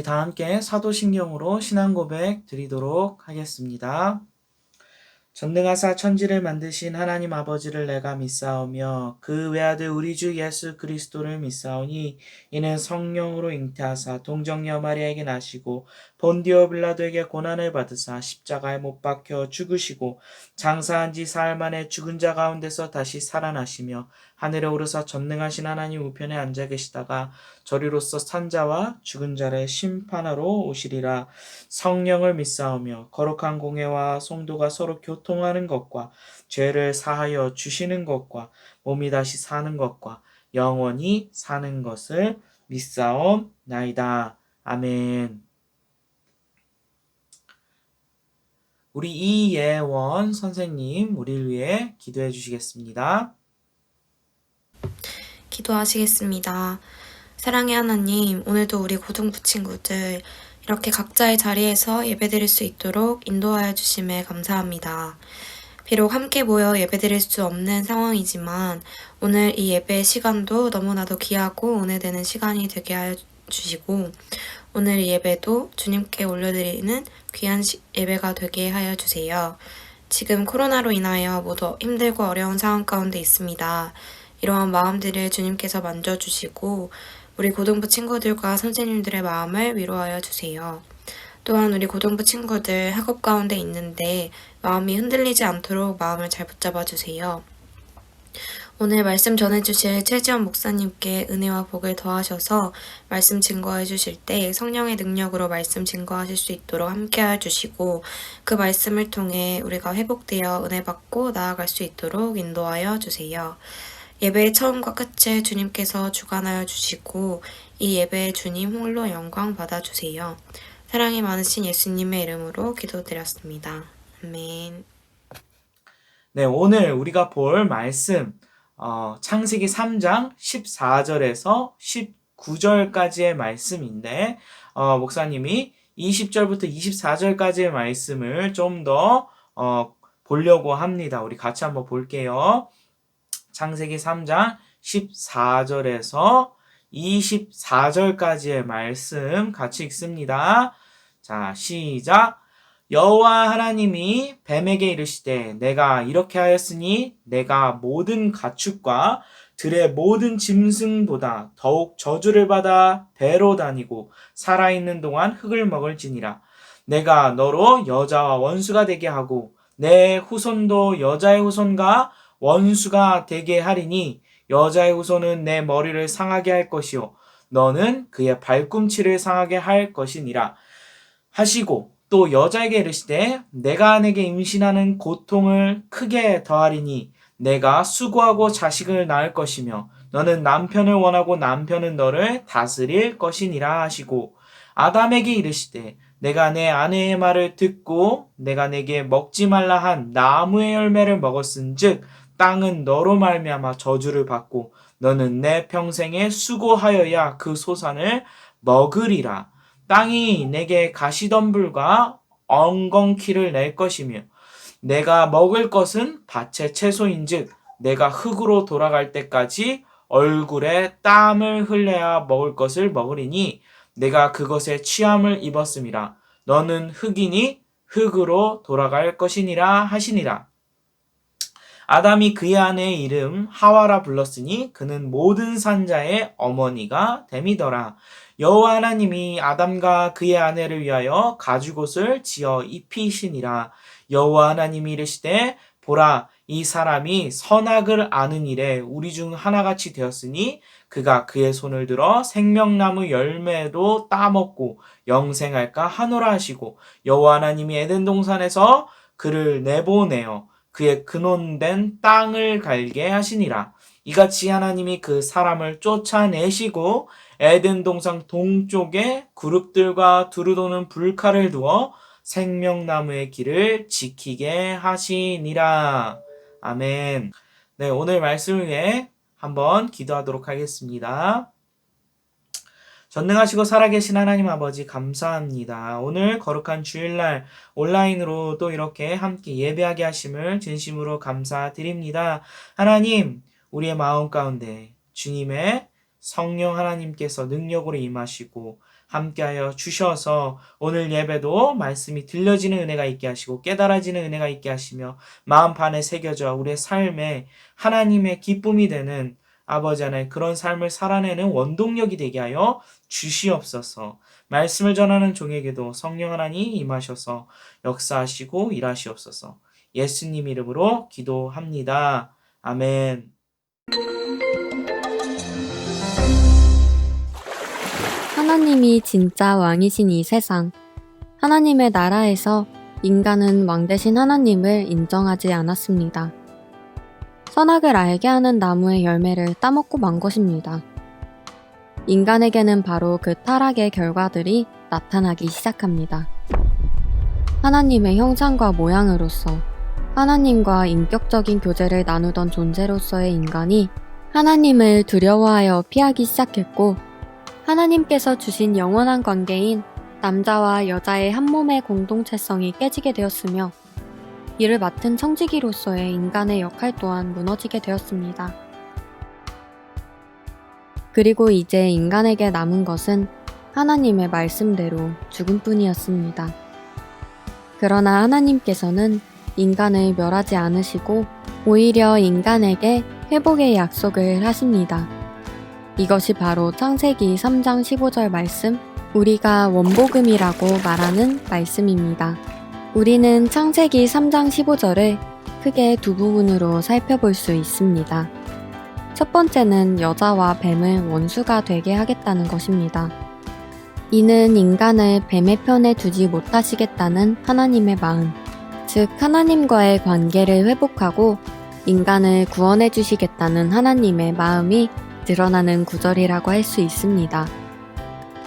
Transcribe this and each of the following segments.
우리 다 함께 사도신경으로 신앙 고백 드리도록 하겠습니다. 전능하사 천지를 만드신 하나님 아버지를 내가 믿사오며 그 외아들 우리 주 예수 그리스도를 믿사오니 이는 성령으로 잉태하사 동정녀 마리아에게 나시고 본디오 빌라도에게 고난을 받으사 십자가에 못 박혀 죽으시고 장사한 지 사흘 만에 죽은 자 가운데서 다시 살아나시며 하늘에 오르사 전능하신 하나님 우편에 앉아 계시다가 저리로서 산자와 죽은 자를 심판하러 오시리라. 성령을 믿사오며 거룩한 공회와 성도가 서로 교통하는 것과 죄를 사하여 주시는 것과 몸이 다시 사는 것과 영원히 사는 것을 믿사옵나이다. 아멘. 우리 이예원 선생님 우리를 위해 기도해 주시겠습니다. 기도하시겠습니다. 사랑의 하나님, 오늘도 우리 고등부 친구들 이렇게 각자의 자리에서 예배드릴 수 있도록 인도하여 주심에 감사합니다. 비록 함께 모여 예배드릴 수 없는 상황이지만 오늘 이 예배 시간도 너무나도 귀하고 은혜되는 시간이 되게 하여 주시고 오늘 이 예배도 주님께 올려드리는 귀한 예배가 되게 하여 주세요. 지금 코로나로 인하여 모두 힘들고 어려운 상황 가운데 있습니다. 이러한 마음들을 주님께서 만져주시고 우리 고등부 친구들과 선생님들의 마음을 위로하여 주세요. 또한 우리 고등부 친구들 학업 가운데 있는데 마음이 흔들리지 않도록 마음을 잘 붙잡아 주세요. 오늘 말씀 전해주실 최지원 목사님께 은혜와 복을 더하셔서 말씀 증거해 주실 때 성령의 능력으로 말씀 증거하실 수 있도록 함께하여 주시고 그 말씀을 통해 우리가 회복되어 은혜 받고 나아갈 수 있도록 인도하여 주세요. 예배의 처음과 끝을 주님께서 주관하여 주시고 이 예배의 주님 홀로 영광 받아주세요. 사랑이 많으신 예수님의 이름으로 기도드렸습니다. 아멘. 네, 오늘 우리가 볼 말씀 창세기 3장 14절에서 19절까지의 말씀인데 목사님이 20절부터 24절까지의 말씀을 좀 더 보려고 합니다. 우리 같이 한번 볼게요. 창세기 3장 14절에서 24절까지의 말씀 같이 읽습니다. 자, 시작. 여호와 하나님이 뱀에게 이르시되 내가 이렇게 하였으니 내가 모든 가축과 들의 모든 짐승보다 더욱 저주를 받아 배로 다니고 살아있는 동안 흙을 먹을지니라. 내가 너로 여자와 원수가 되게 하고 내 후손도 여자의 후손과 원수가 되게 하리니 여자의 후손은 내 머리를 상하게 할 것이요 너는 그의 발꿈치를 상하게 할 것이니라 하시고 또 여자에게 이르시되 내가 내게 임신하는 고통을 크게 더하리니 내가 수고하고 자식을 낳을 것이며 너는 남편을 원하고 남편은 너를 다스릴 것이니라 하시고 아담에게 이르시되 내가 내 아내의 말을 듣고 내가 내게 먹지 말라 한 나무의 열매를 먹었은즉 땅은 너로 말미암아 저주를 받고 너는 내 평생에 수고하여야 그 소산을 먹으리라. 땅이 내게 가시덤불과 엉겅퀴를 낼 것이며 내가 먹을 것은 밭의 채소인즉 내가 흙으로 돌아갈 때까지 얼굴에 땀을 흘려야 먹을 것을 먹으리니 내가 그것에 취함을 입었음이라. 너는 흙이니 흙으로 돌아갈 것이니라 하시니라. 아담이 그의 아내의 이름 하와라 불렀으니 그는 모든 산자의 어머니가 됨이더라. 여호와 하나님이 아담과 그의 아내를 위하여 가죽옷을 지어 입히시니라. 여호와 하나님이 이르시되 보라 이 사람이 선악을 아는 일에 우리 중 하나같이 되었으니 그가 그의 손을 들어 생명나무 열매도 따먹고 영생할까 하노라 하시고 여호와 하나님이 에덴 동산에서 그를 내보내어 그의 근원된 땅을 갈게 하시니라. 이같이 하나님이 그 사람을 쫓아내시고 에덴 동산 동쪽에 그룹들과 두루 도는 불칼을 두어 생명나무의 길을 지키게 하시니라. 아멘. 네, 오늘 말씀을 위해 한번 기도하도록 하겠습니다. 전능하시고 살아계신 하나님 아버지 감사합니다. 오늘 거룩한 주일날 온라인으로 또 이렇게 함께 예배하게 하심을 진심으로 감사드립니다. 하나님, 우리의 마음 가운데 주님의 성령 하나님께서 능력으로 임하시고 함께하여 주셔서 오늘 예배도 말씀이 들려지는 은혜가 있게 하시고 깨달아지는 은혜가 있게 하시며 마음판에 새겨져 우리의 삶에 하나님의 기쁨이 되는 아버지 하나님 그런 삶을 살아내는 원동력이 되게 하여 주시옵소서. 말씀을 전하는 종에게도 성령 하나님 임하셔서 역사하시고 일하시옵소서. 예수님 이름으로 기도합니다. 아멘. 하나님이 진짜 왕이신 이 세상, 하나님의 나라에서 인간은 왕 대신 하나님을 인정하지 않았습니다. 선악을 알게 하는 나무의 열매를 따먹고 만 것입니다. 인간에게는 바로 그 타락의 결과들이 나타나기 시작합니다. 하나님의 형상과 모양으로서 하나님과 인격적인 교제를 나누던 존재로서의 인간이 하나님을 두려워하여 피하기 시작했고, 하나님께서 주신 영원한 관계인 남자와 여자의 한 몸의 공동체성이 깨지게 되었으며, 이를 맡은 청지기로서의 인간의 역할 또한 무너지게 되었습니다. 그리고 이제 인간에게 남은 것은 하나님의 말씀대로 죽음뿐이었습니다. 그러나 하나님께서는 인간을 멸하지 않으시고 오히려 인간에게 회복의 약속을 하십니다. 이것이 바로 창세기 3장 15절 말씀, 우리가 원복음이라고 말하는 말씀입니다. 우리는 창세기 3장 15절을 크게 두 부분으로 살펴볼 수 있습니다. 첫 번째는 여자와 뱀을 원수가 되게 하겠다는 것입니다. 이는 인간을 뱀의 편에 두지 못하시겠다는 하나님의 마음, 즉 하나님과의 관계를 회복하고 인간을 구원해 주시겠다는 하나님의 마음이 드러나는 구절이라고 할 수 있습니다.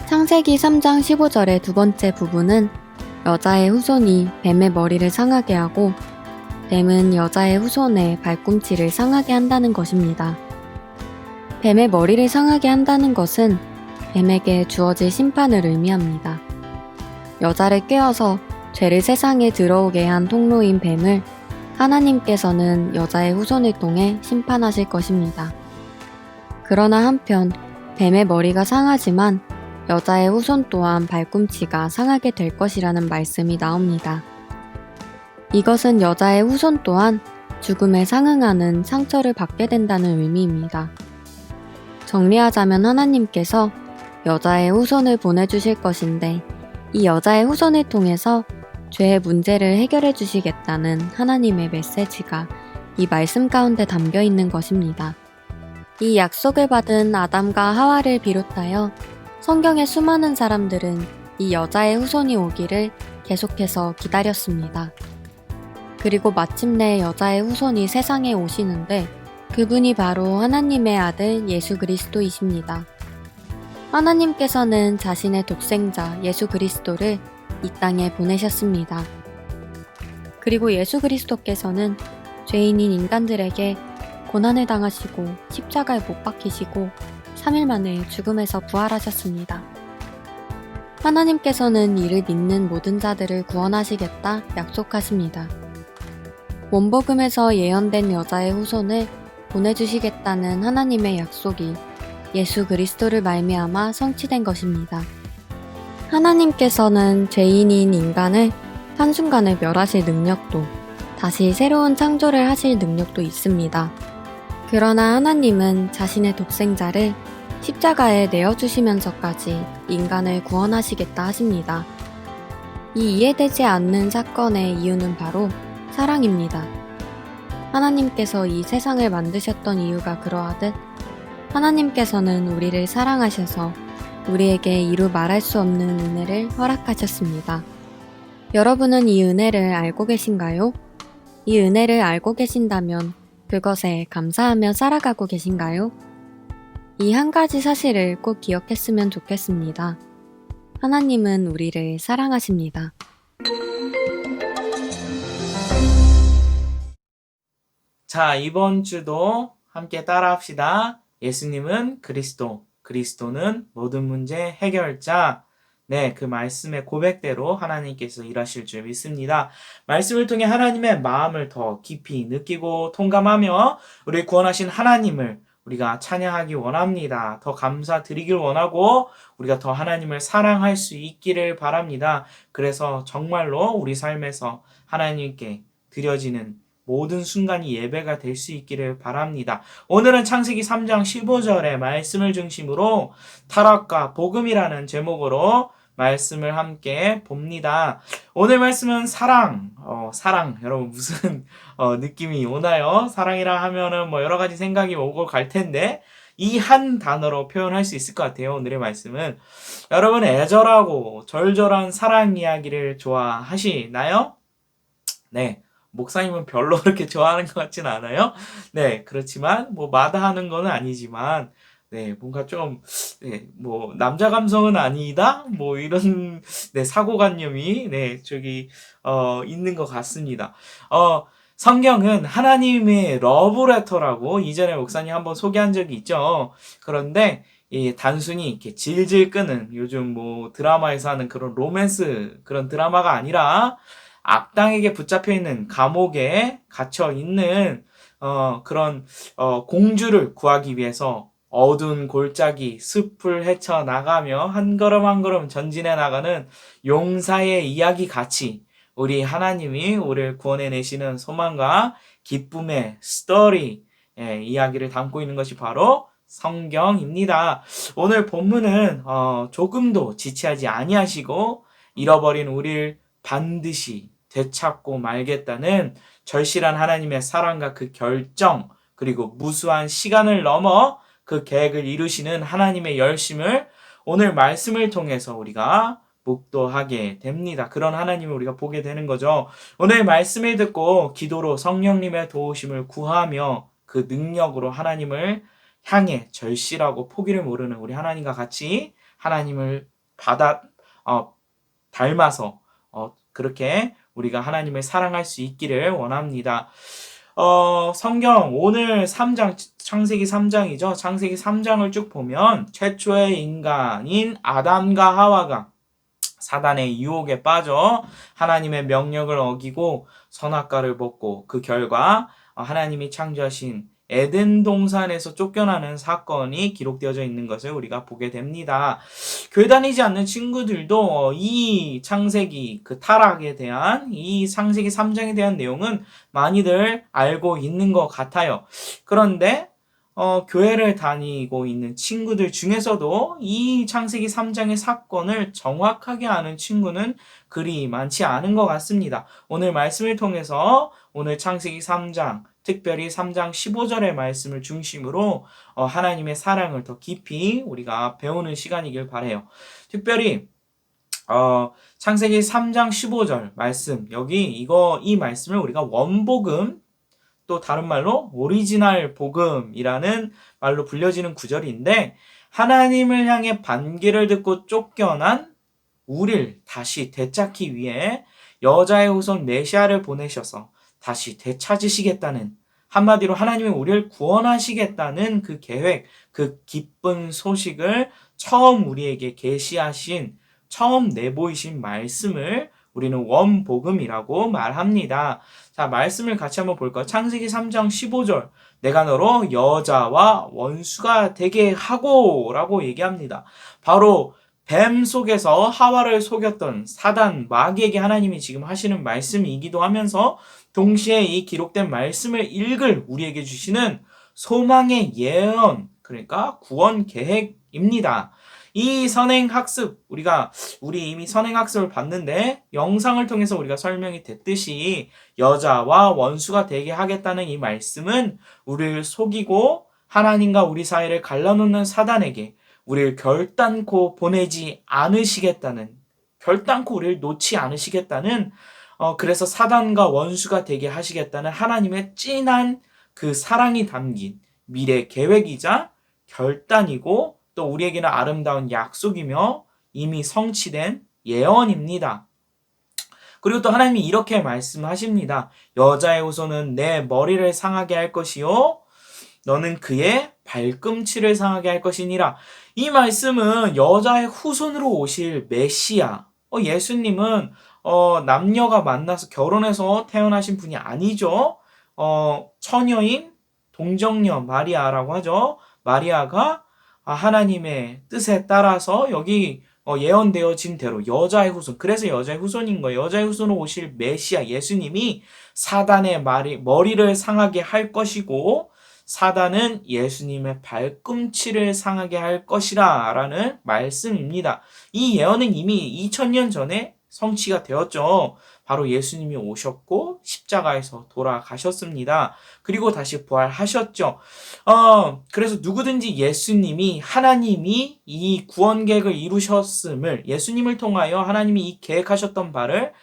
창세기 3장 15절의 두 번째 부분은 여자의 후손이 뱀의 머리를 상하게 하고 뱀은 여자의 후손의 발꿈치를 상하게 한다는 것입니다. 뱀의 머리를 상하게 한다는 것은 뱀에게 주어질 심판을 의미합니다. 여자를 꿰어서 죄를 세상에 들어오게 한 통로인 뱀을 하나님께서는 여자의 후손을 통해 심판하실 것입니다. 그러나 한편 뱀의 머리가 상하지만 여자의 후손 또한 발꿈치가 상하게 될 것이라는 말씀이 나옵니다. 이것은 여자의 후손 또한 죽음에 상응하는 상처를 받게 된다는 의미입니다. 정리하자면 하나님께서 여자의 후손을 보내주실 것인데 이 여자의 후손을 통해서 죄의 문제를 해결해 주시겠다는 하나님의 메시지가 이 말씀 가운데 담겨 있는 것입니다. 이 약속을 받은 아담과 하와를 비롯하여 성경의 수많은 사람들은 이 여자의 후손이 오기를 계속해서 기다렸습니다. 그리고 마침내 여자의 후손이 세상에 오시는데 그분이 바로 하나님의 아들 예수 그리스도이십니다. 하나님께서는 자신의 독생자 예수 그리스도를 이 땅에 보내셨습니다. 그리고 예수 그리스도께서는 죄인인 인간들에게 고난을 당하시고 십자가에 못 박히시고 3일 만에 죽음에서 부활하셨습니다. 하나님께서는 이를 믿는 모든 자들을 구원하시겠다 약속하십니다. 원복음에서 예언된 여자의 후손을 보내주시겠다는 하나님의 약속이 예수 그리스도를 말미암아 성취된 것입니다. 하나님께서는 죄인인 인간을 한순간에 멸하실 능력도, 다시 새로운 창조를 하실 능력도 있습니다. 그러나 하나님은 자신의 독생자를 십자가에 내어주시면서까지 인간을 구원하시겠다 하십니다. 이 이해되지 않는 사건의 이유는 바로 사랑입니다. 하나님께서 이 세상을 만드셨던 이유가 그러하듯 하나님께서는 우리를 사랑하셔서 우리에게 이루 말할 수 없는 은혜를 허락하셨습니다. 여러분은 이 은혜를 알고 계신가요? 이 은혜를 알고 계신다면 그것에 감사하며 살아가고 계신가요? 이 한 가지 사실을 꼭 기억했으면 좋겠습니다. 하나님은 우리를 사랑하십니다. 자, 이번 주도 함께 따라합시다. 예수님은 그리스도, 그리스도는 모든 문제 해결자. 네, 그 말씀의 고백대로 하나님께서 일하실 줄 믿습니다. 말씀을 통해 하나님의 마음을 더 깊이 느끼고 통감하며 우리 구원하신 하나님을 우리가 찬양하기 원합니다. 더 감사드리길 원하고 우리가 더 하나님을 사랑할 수 있기를 바랍니다. 그래서 정말로 우리 삶에서 하나님께 드려지는 모든 순간이 예배가 될 수 있기를 바랍니다. 오늘은 창세기 3장 15절의 말씀을 중심으로 타락과 복음이라는 제목으로 말씀을 함께 봅니다. 오늘 말씀은 사랑, 여러분 무슨 느낌이 오나요? 사랑이라 하면은 뭐 여러 가지 생각이 오고 갈 텐데 이 한 단어로 표현할 수 있을 것 같아요. 오늘의 말씀은 여러분 애절하고 절절한 사랑 이야기를 좋아하시나요? 네. 목사님은 별로 그렇게 좋아하는 것 같진 않아요. 네, 그렇지만 뭐 마다하는 건 아니지만 네, 뭔가 좀 네, 뭐 남자 감성은 아니다. 뭐 이런 네, 사고관념이 네, 있는 것 같습니다. 성경은 하나님의 러브레터라고 이전에 목사님 한번 소개한 적이 있죠. 그런데 단순히 이렇게 질질 끄는 요즘 뭐 드라마에서 하는 그런 로맨스 그런 드라마가 아니라 악당에게 붙잡혀 있는 감옥에 갇혀 있는 그런 공주를 구하기 위해서 어두운 골짜기 숲을 헤쳐 나가며 한 걸음 한 걸음 전진해 나가는 용사의 이야기 같이 우리 하나님이 우리를 구원해 내시는 소망과 기쁨의 스토리 이야기를 담고 있는 것이 바로 성경입니다. 오늘 본문은 조금도 지체하지 아니하시고 잃어버린 우리를 반드시 되찾고 말겠다는 절실한 하나님의 사랑과 그 결정 그리고 무수한 시간을 넘어 그 계획을 이루시는 하나님의 열심을 오늘 말씀을 통해서 우리가 묵도하게 됩니다. 그런 하나님을 우리가 보게 되는 거죠. 오늘 말씀을 듣고 기도로 성령님의 도우심을 구하며 그 능력으로 하나님을 향해 절실하고 포기를 모르는 우리 하나님과 같이 하나님을 닮아서 그렇게 우리가 하나님을 사랑할 수 있기를 원합니다. 성경 오늘 3장 창세기 3장이죠. 창세기 3장을 쭉 보면 최초의 인간인 아담과 하와가 사단의 유혹에 빠져 하나님의 명령을 어기고 선악과를 먹고 그 결과 하나님이 창조하신 에덴 동산에서 쫓겨나는 사건이 기록되어져 있는 것을 우리가 보게 됩니다. 교회 다니지 않는 친구들도 이 창세기 그 타락에 대한 이 창세기 3장에 대한 내용은 많이들 알고 있는 것 같아요. 그런데 교회를 다니고 있는 친구들 중에서도 이 창세기 3장의 사건을 정확하게 아는 친구는 그리 많지 않은 것 같습니다. 오늘 말씀을 통해서 오늘 창세기 3장 특별히 3장 15절의 말씀을 중심으로 하나님의 사랑을 더 깊이 우리가 배우는 시간이길 바라요. 특별히 창세기 3장 15절 말씀 이 말씀을 우리가 원복음 또 다른 말로 오리지널 복음이라는 말로 불려지는 구절인데 하나님을 향해 반기를 듣고 쫓겨난 우리를 다시 되찾기 위해 여자의 후손 메시아를 보내셔서 다시 되찾으시겠다는 한마디로 하나님이 우리를 구원하시겠다는 그 계획, 그 기쁜 소식을 처음 우리에게 계시하신 처음 내보이신 말씀을 우리는 원복음이라고 말합니다. 자, 말씀을 같이 한번 볼까요? 창세기 3장 15절 내가 너로 여자와 원수가 되게 하고 라고 얘기합니다. 바로 뱀 속에서 하와를 속였던 사단 마귀에게 하나님이 지금 하시는 말씀이기도 하면서 동시에 이 기록된 말씀을 읽을 우리에게 주시는 소망의 예언, 그러니까 구원 계획입니다. 이 선행학습, 우리 이미 선행학습을 봤는데 영상을 통해서 우리가 설명이 됐듯이 여자와 원수가 되게 하겠다는 이 말씀은 우리를 속이고 하나님과 우리 사이를 갈라놓는 사단에게 우리를 결단코 보내지 않으시겠다는, 결단코 우리를 놓지 않으시겠다는, 그래서 사단과 원수가 되게 하시겠다는 하나님의 진한 그 사랑이 담긴 미래 계획이자 결단이고 또 우리에게는 아름다운 약속이며 이미 성취된 예언입니다. 그리고 또 하나님이 이렇게 말씀하십니다. 여자의 후손은 내 머리를 상하게 할 것이요 너는 그의 발꿈치를 상하게 할 것이니라. 이 말씀은 여자의 후손으로 오실 메시아, 예수님은 남녀가 만나서 결혼해서 태어나신 분이 아니죠. 처녀인 동정녀 마리아라고 하죠. 마리아가 하나님의 뜻에 따라서 여기 예언되어진 대로 여자의 후손, 그래서 여자의 후손인 거예요. 여자의 후손으로 오실 메시아 예수님이 사단의 머리를 상하게 할 것이고 사단은 예수님의 발꿈치를 상하게 할 것이라 라는 말씀입니다. 이 예언은 이미 2000년 전에 성취가 되었죠. 바로 예수님이 오셨고 십자가에서 돌아가셨습니다. 그리고 다시 부활하셨죠. 그래서 누구든지 예수님이 하나님이 이 구원 계획을 이루셨음을, 예수님을 통하여 하나님이 이 계획하셨던 바를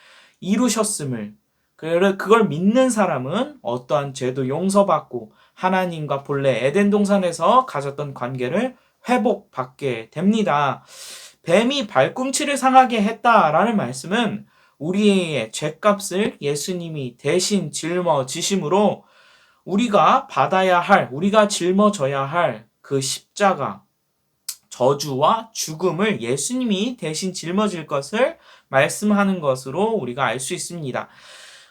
이루셨음을, 그걸 믿는 사람은 어떠한 죄도 용서받고 하나님과 본래 에덴 동산에서 가졌던 관계를 회복받게 됩니다. 뱀이 발꿈치를 상하게 했다라는 말씀은 우리의 죄값을 예수님이 대신 짊어지심으로 우리가 받아야 할, 우리가 짊어져야 할 그 십자가, 저주와 죽음을 예수님이 대신 짊어질 것을 말씀하는 것으로 우리가 알 수 있습니다.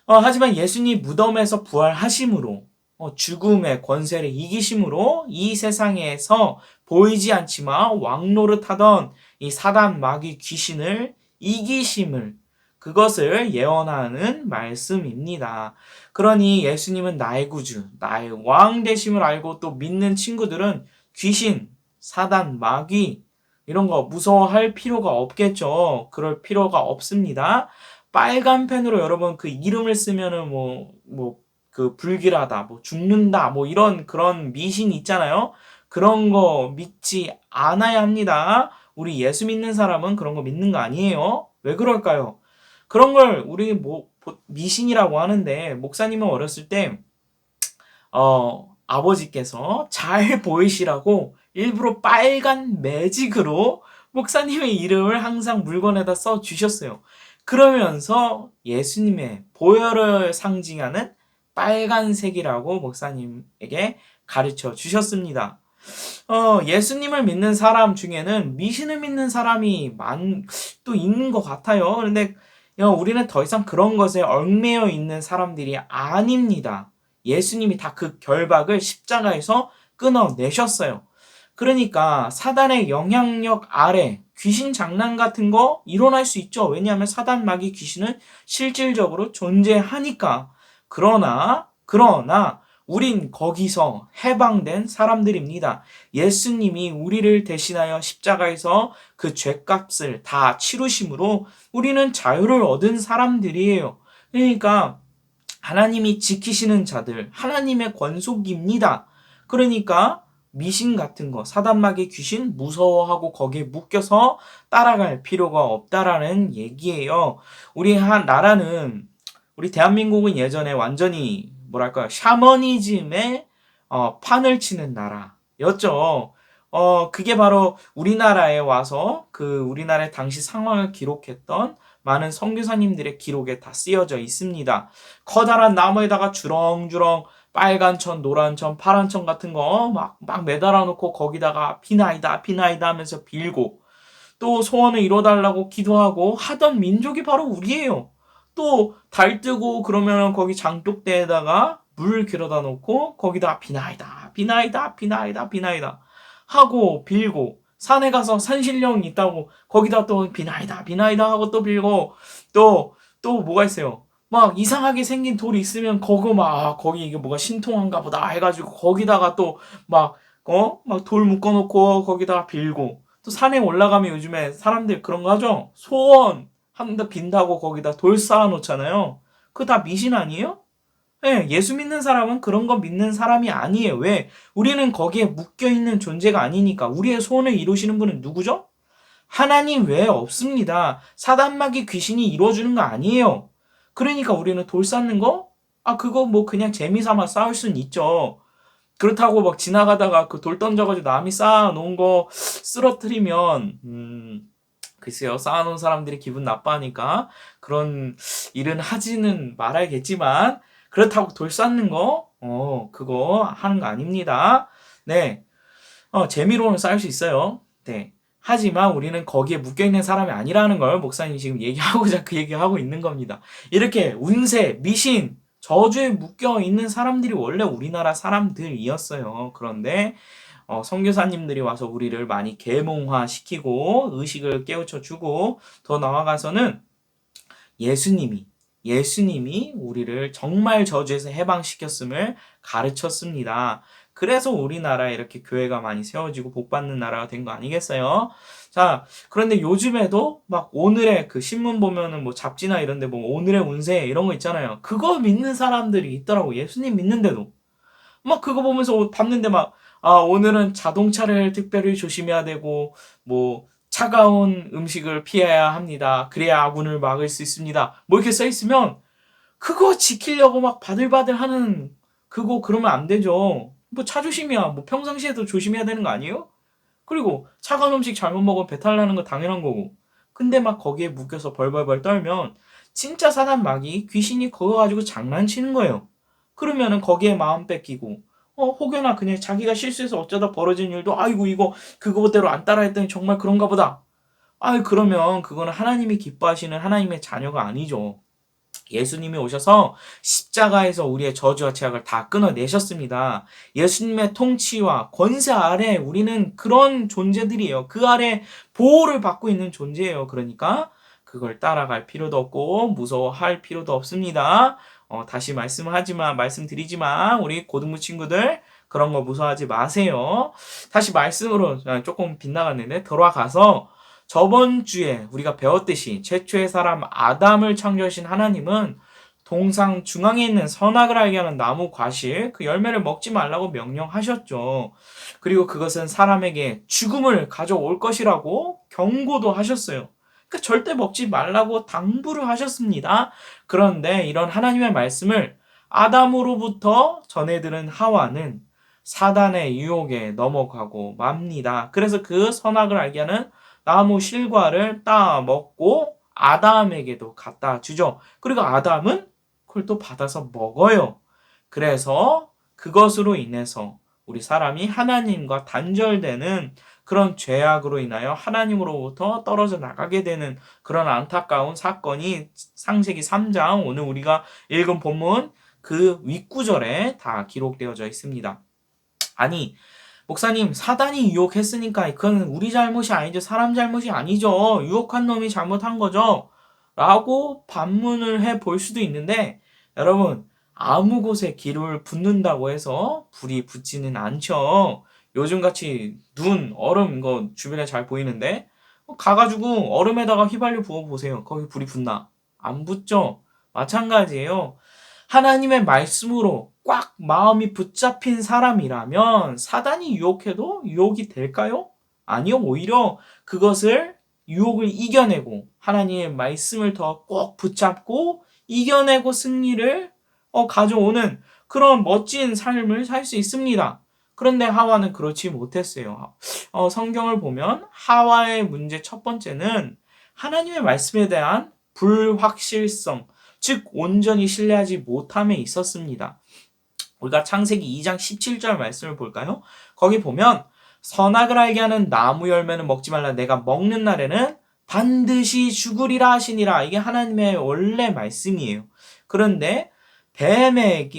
하지만 예수님 무덤에서 부활하심으로 죽음의 권세를 이기심으로 이 세상에서 보이지 않지만 왕노릇하던 이 사단 마귀 귀신을 이기심을, 그것을 예언하는 말씀입니다. 그러니 예수님은 나의 구주, 나의 왕 되심을 알고 또 믿는 친구들은 귀신, 사단, 마귀 이런 거 무서워할 필요가 없겠죠. 그럴 필요가 없습니다. 빨간 펜으로 여러분 그 이름을 쓰면은 그 불길하다, 죽는다, 이런 그런 미신 있잖아요. 그런 거 믿지 않아야 합니다. 우리 예수 믿는 사람은 그런 거 믿는 거 아니에요. 왜 그럴까요? 그런 걸 우리 미신이라고 하는데, 목사님은 어렸을 때 아버지께서 잘 보이시라고 일부러 빨간 매직으로 목사님의 이름을 항상 물건에다 써 주셨어요. 그러면서 예수님의 보혈을 상징하는 빨간색이라고 목사님에게 가르쳐 주셨습니다. 예수님을 믿는 사람 중에는 미신을 믿는 사람이 또 있는 것 같아요. 그런데 우리는 더 이상 그런 것에 얽매여 있는 사람들이 아닙니다. 예수님이 다 그 결박을 십자가에서 끊어내셨어요. 그러니까 사단의 영향력 아래 귀신 장난 같은 거 일어날 수 있죠. 왜냐하면 사단 마귀 귀신은 실질적으로 존재하니까. 그러나 우린 거기서 해방된 사람들입니다. 예수님이 우리를 대신하여 십자가에서 그 죄값을 다 치루심으로 우리는 자유를 얻은 사람들이에요. 그러니까 하나님이 지키시는 자들, 하나님의 권속입니다. 그러니까 미신 같은 거, 사단마귀 귀신 무서워하고 거기에 묶여서 따라갈 필요가 없다라는 얘기예요. 우리 나라는, 우리 대한민국은 예전에 완전히 샤머니즘의 판을 치는 나라였죠. 그게 바로 우리나라에 와서 우리나라의 당시 상황을 기록했던 많은 선교사님들의 기록에 다 쓰여져 있습니다. 커다란 나무에다가 주렁주렁 빨간 천, 노란 천, 파란 천 같은 거 막 매달아 놓고 거기다가 비나이다 하면서 빌고 또 소원을 이뤄달라고 기도하고 하던 민족이 바로 우리예요. 또 달 뜨고 그러면 거기 장독대에다가 물 길어다 놓고 거기다 비나이다 하고 빌고, 산에 가서 산신령 있다고 거기다 또 비나이다 하고 또 빌고, 또 뭐가 있어요. 막 이상하게 생긴 돌이 있으면 거기 이게 뭐가 신통한가 보다 해가지고 거기다가 또 막 돌 묶어놓고 거기다가 빌고, 또 산에 올라가면 요즘에 사람들 그런 거 하죠. 소원 한다 빈다고 거기다 돌 쌓아놓잖아요. 그거 다 미신 아니에요? 네, 예수 믿는 사람은 그런 거 믿는 사람이 아니에요. 왜? 우리는 거기에 묶여있는 존재가 아니니까. 우리의 소원을 이루시는 분은 누구죠? 하나님 외에 없습니다. 사단마귀 귀신이 이루어주는 거 아니에요. 그러니까 우리는 돌 쌓는 거? 그거 그냥 재미삼아 쌓을 수는 있죠. 그렇다고 막 지나가다가 그 돌 던져가지고 남이 쌓아놓은 거 쓰러뜨리면 글쎄요, 쌓아놓은 사람들이 기분 나빠하니까 그런 일은 하지는 말아야겠지만, 그렇다고 돌 쌓는 거, 그거 하는 거 아닙니다. 네. 재미로는 쌓을 수 있어요. 네. 하지만 우리는 거기에 묶여있는 사람이 아니라는 걸 목사님이 지금 얘기하고자 그 얘기하고 있는 겁니다. 이렇게 운세, 미신, 저주에 묶여 있는 사람들이 원래 우리나라 사람들이었어요. 그런데 선교사님들이 와서 우리를 많이 계몽화시키고 의식을 깨우쳐주고 더 나아가서는 예수님이 우리를 정말 저주에서 해방시켰음을 가르쳤습니다. 그래서 우리나라에 이렇게 교회가 많이 세워지고 복받는 나라가 된 거 아니겠어요? 자, 그런데 요즘에도 막 오늘의 그 신문 보면은 뭐 잡지나 이런데 뭐 오늘의 운세 이런 거 있잖아요. 그거 믿는 사람들이 있더라고. 예수님 믿는데도. 막 그거 보면서 봤는데 막, 오늘은 자동차를 특별히 조심해야 되고, 뭐, 차가운 음식을 피해야 합니다. 그래야 아군을 막을 수 있습니다. 뭐 이렇게 써 있으면, 그거 지키려고 막 바들바들 하는, 그거 그러면 안 되죠. 뭐 차 조심이야. 뭐 평상시에도 조심해야 되는 거 아니에요? 그리고 차가운 음식 잘못 먹으면 배탈 나는 거 당연한 거고. 근데 막 거기에 묶여서 벌벌벌 떨면, 진짜 사단 마귀, 귀신이 그거 가지고 장난치는 거예요. 그러면은 거기에 마음 뺏기고 혹여나 그냥 자기가 실수해서 어쩌다 벌어진 일도 아이고 이거 그거대로 안 따라했더니 정말 그런가 보다. 그러면 그거는 하나님이 기뻐하시는 하나님의 자녀가 아니죠. 예수님이 오셔서 십자가에서 우리의 저주와 죄악을 다 끊어내셨습니다. 예수님의 통치와 권세 아래 우리는 그런 존재들이에요. 그 아래 보호를 받고 있는 존재예요. 그러니까 그걸 따라갈 필요도 없고 무서워할 필요도 없습니다. 다시 말씀드리지만 우리 고등부 친구들 그런 거 무서워하지 마세요. 다시 말씀으로 조금 빗나갔는데 돌아가서 저번 주에 우리가 배웠듯이 최초의 사람 아담을 창조하신 하나님은 동상 중앙에 있는 선악을 알게 하는 나무 과실 그 열매를 먹지 말라고 명령하셨죠. 그리고 그것은 사람에게 죽음을 가져올 것이라고 경고도 하셨어요. 그러니까 절대 먹지 말라고 당부를 하셨습니다. 그런데 이런 하나님의 말씀을 아담으로부터 전해들은 하와는 사단의 유혹에 넘어가고 맙니다. 그래서 그 선악을 알게 하는 나무 실과를 따 먹고 아담에게도 갖다 주죠. 그리고 아담은 그걸 또 받아서 먹어요. 그래서 그것으로 인해서 우리 사람이 하나님과 단절되는 그런 죄악으로 인하여 하나님으로부터 떨어져 나가게 되는 그런 안타까운 사건이 창세기 3장 오늘 우리가 읽은 본문 그 윗구절에 다 기록되어져 있습니다. 아니 목사님 사단이 유혹했으니까 그건 우리 잘못이 아니죠. 사람 잘못이 아니죠. 유혹한 놈이 잘못한 거죠. 라고 반문을 해볼 수도 있는데 여러분 아무 곳에 기름을 붓는다고 해서 불이 붙지는 않죠. 요즘같이 눈, 얼음 이거 주변에 잘 보이는데 가가지고 얼음에다가 휘발유 부어보세요. 거기 불이 붙나? 안 붙죠? 마찬가지예요. 하나님의 말씀으로 꽉 마음이 붙잡힌 사람이라면 사단이 유혹해도 유혹이 될까요? 아니요. 오히려 그것을 유혹을 이겨내고 하나님의 말씀을 더 꼭 붙잡고 이겨내고 승리를 가져오는 그런 멋진 삶을 살 수 있습니다. 그런데 하와는 그렇지 못했어요. 성경을 보면 하와의 문제 첫 번째는 하나님의 말씀에 대한 불확실성, 즉 온전히 신뢰하지 못함에 있었습니다. 우리가 창세기 2장 17절 말씀을 볼까요? 거기 보면 선악을 알게 하는 나무 열매는 먹지 말라. 내가 먹는 날에는 반드시 죽으리라 하시니라. 이게 하나님의 원래 말씀이에요. 그런데 뱀이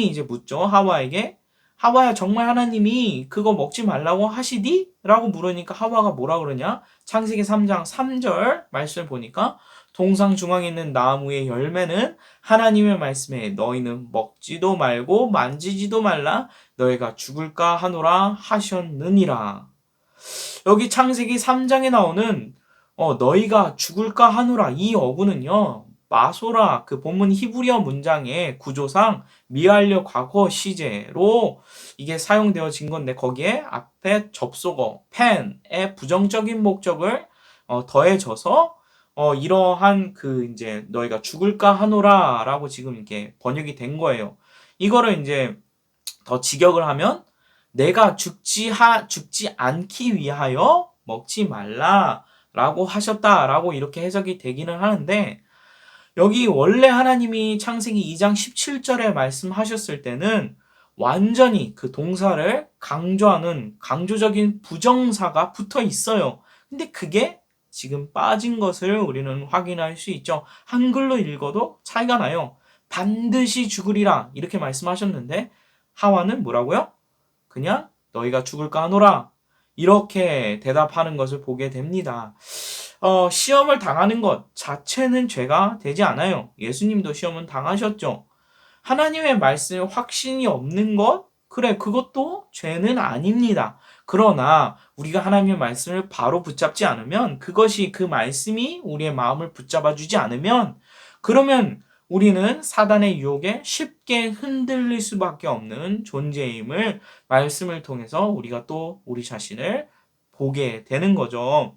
이제 묻죠. 하와에게. 하와야 정말 하나님이 그거 먹지 말라고 하시디? 라고 물으니까 하와가 뭐라 그러냐? 창세기 3장 3절 말씀을 보니까 동상 중앙에 있는 나무의 열매는 하나님의 말씀에 너희는 먹지도 말고 만지지도 말라 너희가 죽을까 하노라 하셨느니라. 여기 창세기 3장에 나오는 너희가 죽을까 하노라 이 어구는요. 마소라 그 본문 히브리어 문장의 구조상 미완료 과거 시제로 이게 사용되어진 건데 거기에 앞에 접속어 펜의 부정적인 목적을 더해져서 이러한 그 이제 너희가 죽을까 하노라라고 지금 이렇게 번역이 된 거예요. 이거를 이제 더 직역을 하면 내가 죽지 않기 위하여 먹지 말라라고 하셨다라고 이렇게 해석이 되기는 하는데 여기 원래 하나님이 창세기 2장 17절에 말씀하셨을 때는 완전히 그 동사를 강조하는 강조적인 부정사가 붙어 있어요. 근데 그게 지금 빠진 것을 우리는 확인할 수 있죠. 한글로 읽어도 차이가 나요. 반드시 죽으리라 이렇게 말씀하셨는데 하와는 뭐라고요? 그냥 너희가 죽을까 하노라 이렇게 대답하는 것을 보게 됩니다. 시험을 당하는 것 자체는 죄가 되지 않아요. 예수님도 시험은 당하셨죠. 하나님의 말씀에 확신이 없는 것? 그래, 그것도 죄는 아닙니다. 그러나 우리가 하나님의 말씀을 바로 붙잡지 않으면 그것이 그 말씀이 우리의 마음을 붙잡아 주지 않으면 그러면 우리는 사단의 유혹에 쉽게 흔들릴 수밖에 없는 존재임을 말씀을 통해서 우리가 또 우리 자신을 보게 되는 거죠.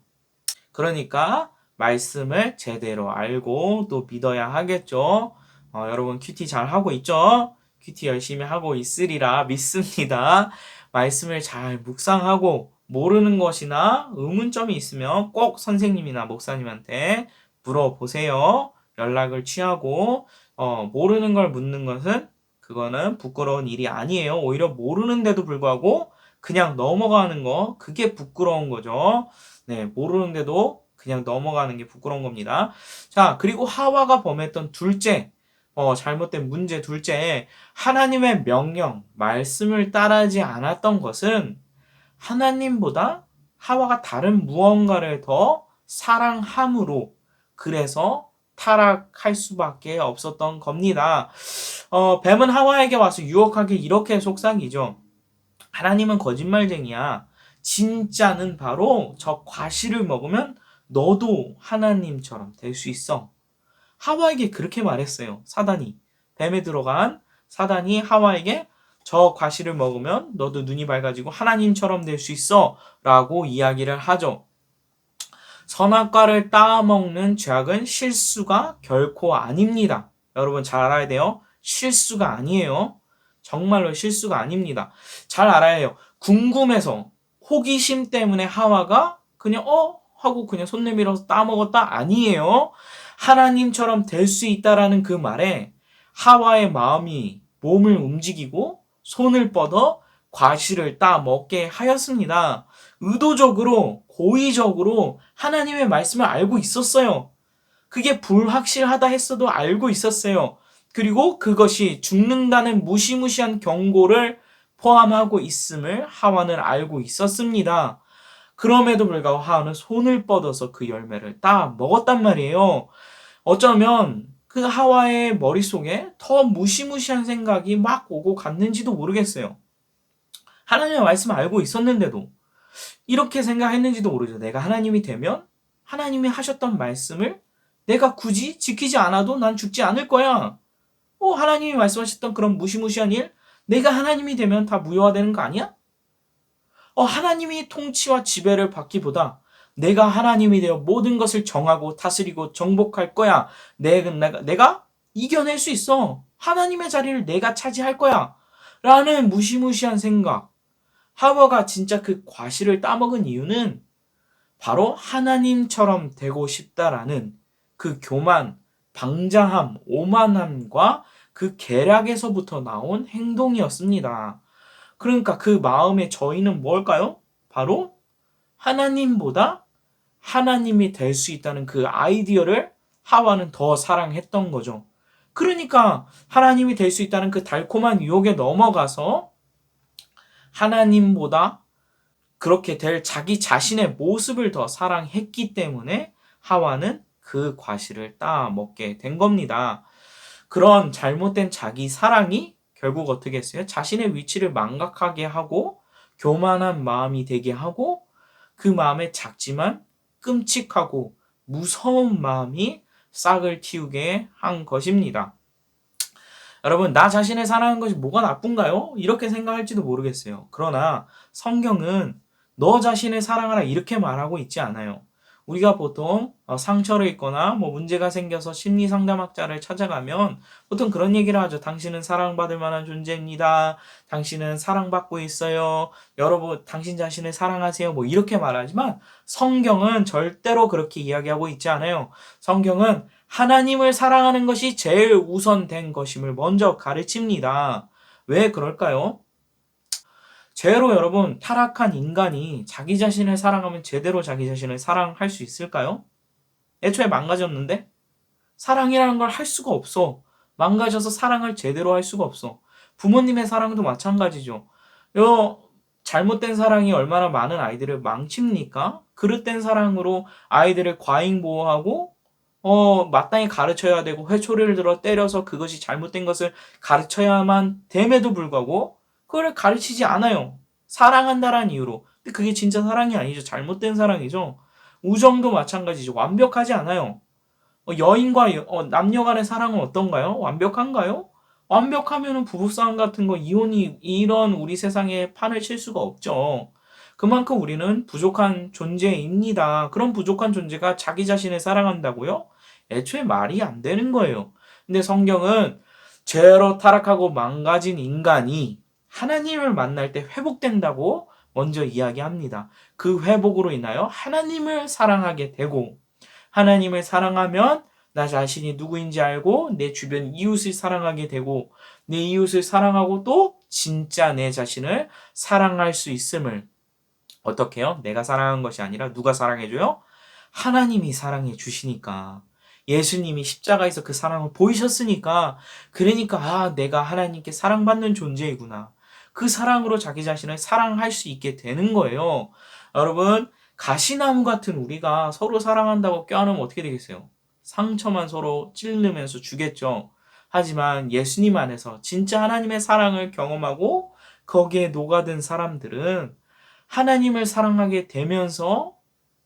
그러니까 말씀을 제대로 알고 또 믿어야 하겠죠. 여러분 큐티 잘 하고 있죠? 큐티 열심히 하고 있으리라 믿습니다. 말씀을 잘 묵상하고 모르는 것이나 의문점이 있으면 꼭 선생님이나 목사님한테 물어보세요. 연락을 취하고 모르는 걸 묻는 것은 그거는 부끄러운 일이 아니에요. 오히려 모르는데도 불구하고 그냥 넘어가는 거 그게 부끄러운 거죠. 네, 모르는데도 그냥 넘어가는 게 부끄러운 겁니다. 자, 그리고 하와가 범했던 둘째 잘못된 문제 둘째, 하나님의 명령, 말씀을 따르지 않았던 것은 하나님보다 하와가 다른 무언가를 더 사랑함으로 그래서 타락할 수밖에 없었던 겁니다. 뱀은 하와에게 와서 유혹하길 이렇게 속삭이죠. 하나님은 거짓말쟁이야. 진짜는 바로 저 과실을 먹으면 너도 하나님처럼 될 수 있어. 하와에게 그렇게 말했어요. 사단이. 뱀에 들어간 사단이 하와에게 저 과실을 먹으면 너도 눈이 밝아지고 하나님처럼 될 수 있어 라고 이야기를 하죠. 선악과를 따먹는 죄악은 실수가 결코 아닙니다. 여러분 잘 알아야 돼요. 실수가 아니에요. 정말로 실수가 아닙니다. 잘 알아야 해요. 궁금해서 호기심 때문에 하와가 그냥 하고 그냥 손 내밀어서 따먹었다? 아니에요. 하나님처럼 될 수 있다라는 그 말에 하와의 마음이 몸을 움직이고 손을 뻗어 과실을 따먹게 하였습니다. 의도적으로 고의적으로 하나님의 말씀을 알고 있었어요. 그게 불확실하다 했어도 알고 있었어요. 그리고 그것이 죽는다는 무시무시한 경고를 포함하고 있음을 하와는 알고 있었습니다. 그럼에도 불구하고 하와는 손을 뻗어서 그 열매를 따 먹었단 말이에요. 어쩌면 그 하와의 머릿속에 더 무시무시한 생각이 막 오고 갔는지도 모르겠어요. 하나님의 말씀을 알고 있었는데도 이렇게 생각했는지도 모르죠. 내가 하나님이 되면 하나님이 하셨던 말씀을 내가 굳이 지키지 않아도 난 죽지 않을 거야. 하나님이 말씀하셨던 그런 무시무시한 일 내가 하나님이 되면 다 무효화되는 거 아니야? 하나님이 통치와 지배를 받기보다 내가 하나님이 되어 모든 것을 정하고 다스리고 정복할 거야. 내가 이겨낼 수 있어. 하나님의 자리를 내가 차지할 거야. 라는 무시무시한 생각. 하와가 진짜 그 과실을 따먹은 이유는 바로 하나님처럼 되고 싶다라는 그 교만, 방자함, 오만함과 그 계략에서부터 나온 행동이었습니다. 그러니까 그 마음의 저희는 뭘까요? 바로 하나님보다 하나님이 될 수 있다는 그 아이디어를 하와는 더 사랑했던 거죠. 그러니까 하나님이 될 수 있다는 그 달콤한 유혹에 넘어가서 하나님보다 그렇게 될 자기 자신의 모습을 더 사랑했기 때문에 하와는 그 과실을 따먹게 된 겁니다. 그런 잘못된 자기 사랑이 결국 어떻게 했어요? 자신의 위치를 망각하게 하고 교만한 마음이 되게 하고 그 마음에 작지만 끔찍하고 무서운 마음이 싹을 틔우게 한 것입니다. 여러분, 나 자신을 사랑하는 것이 뭐가 나쁜가요? 이렇게 생각할지도 모르겠어요. 그러나 성경은 너 자신을 사랑하라 이렇게 말하고 있지 않아요. 우리가 보통 상처를 입거나 문제가 생겨서 심리상담학자를 찾아가면 보통 그런 얘기를 하죠. 당신은 사랑받을 만한 존재입니다. 당신은 사랑받고 있어요. 여러분, 당신 자신을 사랑하세요. 이렇게 말하지만 성경은 절대로 그렇게 이야기하고 있지 않아요. 성경은 하나님을 사랑하는 것이 제일 우선된 것임을 먼저 가르칩니다. 왜 그럴까요? 죄로 여러분 타락한 인간이 자기 자신을 사랑하면 제대로 자기 자신을 사랑할 수 있을까요? 애초에 망가졌는데 사랑이라는 걸 할 수가 없어. 망가져서 사랑을 제대로 할 수가 없어. 부모님의 사랑도 마찬가지죠. 요 잘못된 사랑이 얼마나 많은 아이들을 망칩니까? 그릇된 사랑으로 아이들을 과잉 보호하고 마땅히 가르쳐야 되고 회초리를 들어 때려서 그것이 잘못된 것을 가르쳐야만 됨에도 불구하고 그걸 가르치지 않아요. 사랑한다라는 이유로. 근데 그게 진짜 사랑이 아니죠. 잘못된 사랑이죠. 우정도 마찬가지죠. 완벽하지 않아요. 여인과 남녀 간의 사랑은 어떤가요? 완벽한가요? 완벽하면은 부부싸움 같은 거, 이혼이, 이런 우리 세상에 판을 칠 수가 없죠. 그만큼 우리는 부족한 존재입니다. 그런 부족한 존재가 자기 자신을 사랑한다고요? 애초에 말이 안 되는 거예요. 근데 성경은 죄로 타락하고 망가진 인간이 하나님을 만날 때 회복된다고 먼저 이야기합니다. 그 회복으로 인하여 하나님을 사랑하게 되고, 하나님을 사랑하면 나 자신이 누구인지 알고 내 주변 이웃을 사랑하게 되고, 내 이웃을 사랑하고 또 진짜 내 자신을 사랑할 수 있음을, 어떻게 해요? 내가 사랑한 것이 아니라 누가 사랑해줘요? 하나님이 사랑해 주시니까. 예수님이 십자가에서 그 사랑을 보이셨으니까, 그러니까 내가 하나님께 사랑받는 존재이구나. 그 사랑으로 자기 자신을 사랑할 수 있게 되는 거예요. 여러분, 가시나무 같은 우리가 서로 사랑한다고 껴안으면 어떻게 되겠어요? 상처만 서로 찌르면서 주겠죠. 하지만 예수님 안에서 진짜 하나님의 사랑을 경험하고 거기에 녹아든 사람들은 하나님을 사랑하게 되면서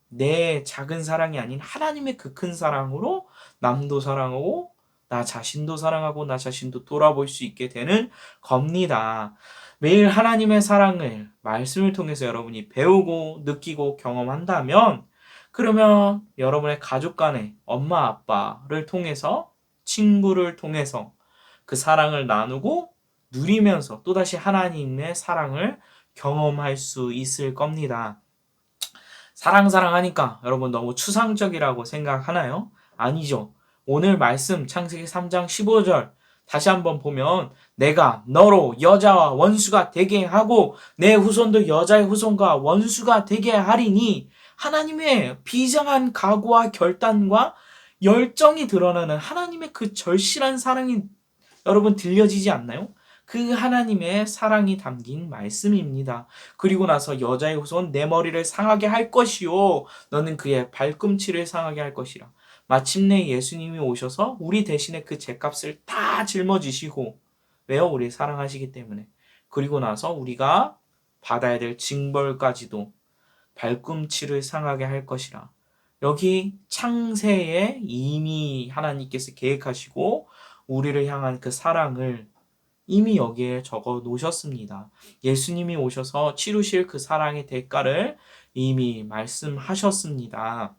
내 작은 사랑이 아닌 하나님의 그 큰 사랑으로 남도 사랑하고 나 자신도 사랑하고 나 자신도 돌아볼 수 있게 되는 겁니다. 매일 하나님의 사랑을 말씀을 통해서 여러분이 배우고 느끼고 경험한다면, 그러면 여러분의 가족 간에 엄마 아빠를 통해서, 친구를 통해서 그 사랑을 나누고 누리면서 또다시 하나님의 사랑을 경험할 수 있을 겁니다. 사랑하니까 여러분 너무 추상적이라고 생각하나요? 아니죠. 오늘 말씀 창세기 3장 15절 다시 한번 보면, 내가 너로 여자와 원수가 되게 하고 내 후손도 여자의 후손과 원수가 되게 하리니, 하나님의 비장한 각오와 결단과 열정이 드러나는 하나님의 그 절실한 사랑이 여러분 들려지지 않나요? 그 하나님의 사랑이 담긴 말씀입니다. 그리고 나서 여자의 후손 내 머리를 상하게 할 것이요 너는 그의 발꿈치를 상하게 할 것이라. 마침내 예수님이 오셔서 우리 대신에 그 죄값을 다 짊어지시고, 왜요? 우리 사랑하시기 때문에. 그리고 나서 우리가 받아야 될 징벌까지도 발꿈치를 상하게 할 것이라. 여기 창세에 이미 하나님께서 계획하시고 우리를 향한 그 사랑을 이미 여기에 적어 놓으셨습니다. 예수님이 오셔서 치르실 그 사랑의 대가를 이미 말씀하셨습니다.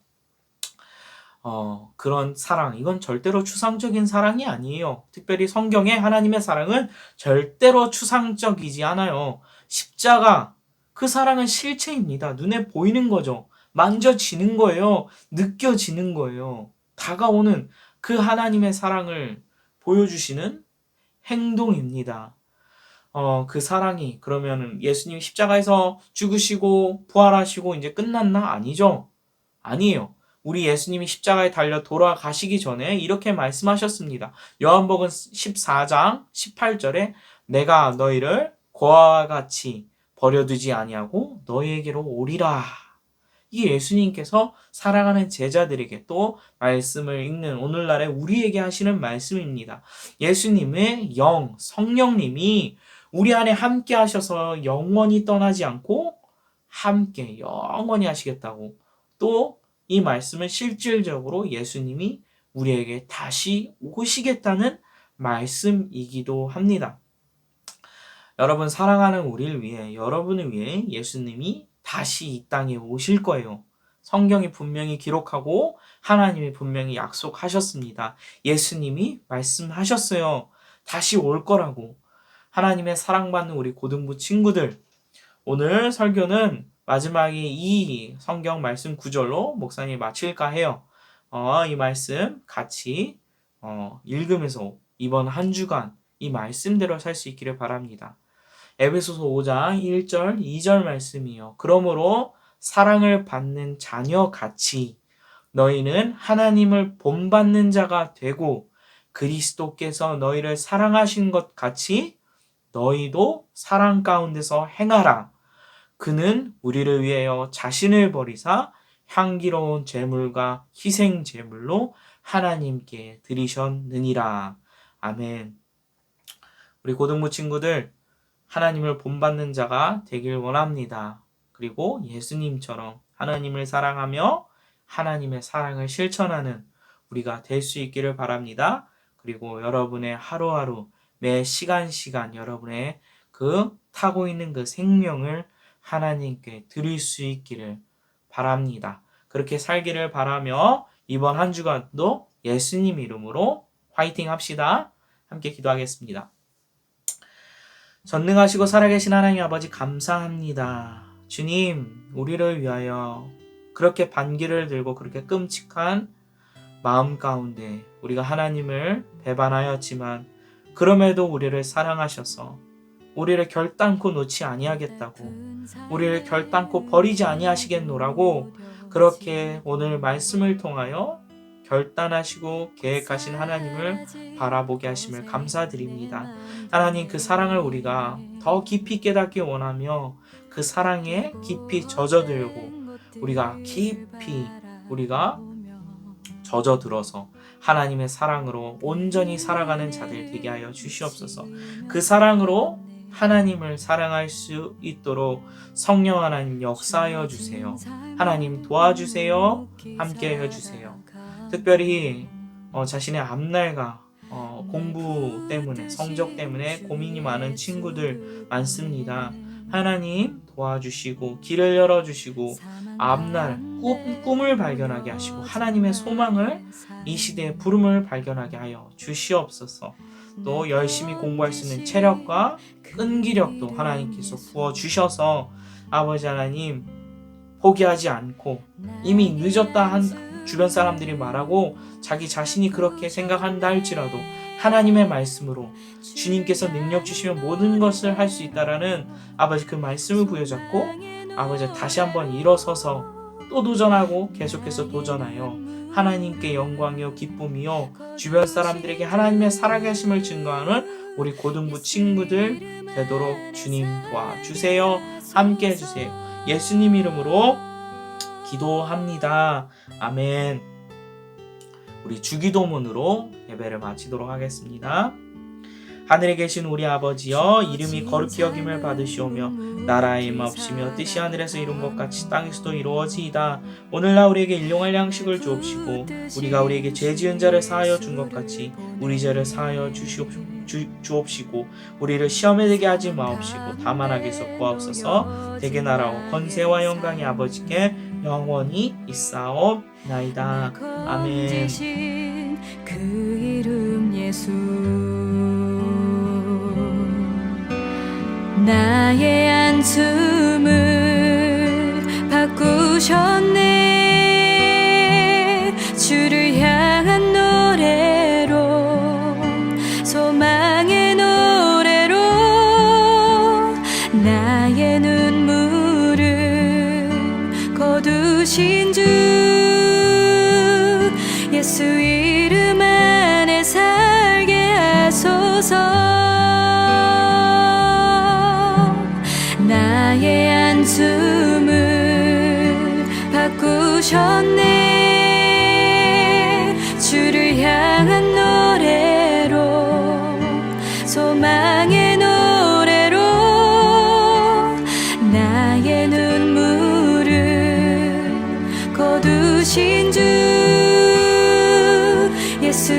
그런 사랑, 이건 절대로 추상적인 사랑이 아니에요. 특별히 성경의 하나님의 사랑은 절대로 추상적이지 않아요. 십자가, 그 사랑은 실체입니다. 눈에 보이는 거죠. 만져지는 거예요. 느껴지는 거예요. 다가오는 그 하나님의 사랑을 보여주시는 행동입니다. 그 사랑이 그러면은 예수님이 십자가에서 죽으시고 부활하시고 이제 끝났나? 아니죠. 아니에요. 우리 예수님이 십자가에 달려 돌아가시기 전에 이렇게 말씀하셨습니다. 요한복음 14장 18절에 내가 너희를 고아와 같이 버려두지 아니하고 너희에게로 오리라. 이 예수님께서 사랑하는 제자들에게 또 말씀을 읽는 오늘날에 우리에게 하시는 말씀입니다. 예수님의 영, 성령님이 우리 안에 함께 하셔서 영원히 떠나지 않고 함께 영원히 하시겠다고, 또 이 말씀은 실질적으로 예수님이 우리에게 다시 오시겠다는 말씀이기도 합니다. 여러분, 사랑하는 우리를 위해, 여러분을 위해 예수님이 다시 이 땅에 오실 거예요. 성경이 분명히 기록하고 하나님이 분명히 약속하셨습니다. 예수님이 말씀하셨어요. 다시 올 거라고. 하나님의 사랑받는 우리 고등부 친구들, 오늘 설교는 마지막에 이 성경 말씀 구절로 목사님이 마칠까 해요. 이 말씀 같이 읽으면서 이번 한 주간 이 말씀대로 살 수 있기를 바랍니다. 에베소서 5장 1절 2절 말씀이요. 그러므로 사랑을 받는 자녀같이 너희는 하나님을 본받는 자가 되고 그리스도께서 너희를 사랑하신 것 같이 너희도 사랑 가운데서 행하라. 그는 우리를 위하여 자신을 버리사 향기로운 제물과 희생 제물로 하나님께 드리셨느니라. 아멘. 우리 고등부 친구들, 하나님을 본받는 자가 되길 원합니다. 그리고 예수님처럼 하나님을 사랑하며 하나님의 사랑을 실천하는 우리가 될 수 있기를 바랍니다. 그리고 여러분의 하루하루 매 시간 여러분의 그 타고 있는 그 생명을 하나님께 드릴 수 있기를 바랍니다. 그렇게 살기를 바라며 이번 한 주간도 예수님 이름으로 화이팅 합시다. 함께 기도하겠습니다. 전능하시고 살아계신 하나님 아버지 감사합니다. 주님, 우리를 위하여 그렇게 반기를 들고 그렇게 끔찍한 마음 가운데 우리가 하나님을 배반하였지만 그럼에도 우리를 사랑하셔서 우리를 결단코 놓지 아니하겠다고, 우리를 결단코 버리지 아니하시겠노라고 그렇게 오늘 말씀을 통하여 결단하시고 계획하신 하나님을 바라보게 하심을 감사드립니다. 하나님, 그 사랑을 우리가 더 깊이 깨닫기 원하며 그 사랑에 깊이 젖어들고 우리가 깊이 젖어들어서 하나님의 사랑으로 온전히 살아가는 자들 되게 하여 주시옵소서. 그 사랑으로 하나님을 사랑할 수 있도록 성령 하나님 역사하여 주세요. 하나님 도와주세요. 함께하여 주세요. 특별히 자신의 앞날과 공부 때문에, 성적 때문에 고민이 많은 친구들 많습니다. 하나님 도와주시고 길을 열어주시고 앞날 꿈을 발견하게 하시고 하나님의 소망을, 이 시대의 부름을 발견하게 하여 주시옵소서. 또 열심히 공부할 수 있는 체력과 끈기력도 하나님께서 부어주셔서 아버지 하나님 포기하지 않고, 이미 늦었다 한 주변 사람들이 말하고 자기 자신이 그렇게 생각한다 할지라도 하나님의 말씀으로 주님께서 능력 주시면 모든 것을 할 수 있다라는 아버지 그 말씀을 부여잡고 아버지 다시 한번 일어서서 또 도전하고 계속해서 도전하여 하나님께 영광이요 기쁨이요 주변 사람들에게 하나님의 살아계심을 증거하는 우리 고등부 친구들 되도록 주님 도와주세요. 함께 해주세요. 예수님 이름으로 기도합니다. 아멘. 우리 주기도문으로 예배를 마치도록 하겠습니다. 하늘에 계신 우리 아버지여, 이름이 거룩히 여김을 받으시오며 나라의 임하옵시며 뜻이 하늘에서 이룬 것 같이 땅에서도 이루어지이다. 오늘날 우리에게 일용할 양식을 주옵시고 우리가 우리에게 죄 지은 자를 사하여 준 것 같이 우리 죄를 사하여 주옵시고 우리를 시험에 들게 하지 마옵시고 다만 악에서 구하옵소서. 대개 나라와 권세와 영광이 아버지께 영원히 있사옵나이다. 아멘. 그 이름 예수, 나의 안숨을 바꾸셨네. 주를 향한 노래로, 소망의 노래로 나의 눈물을 거두신 주 예수 이름 안에 살게 하소서. 나의 안숨을 바꾸셨네. 주를 향한 노래로, 소망의 노래로 나의 눈물을 거두신 주 예수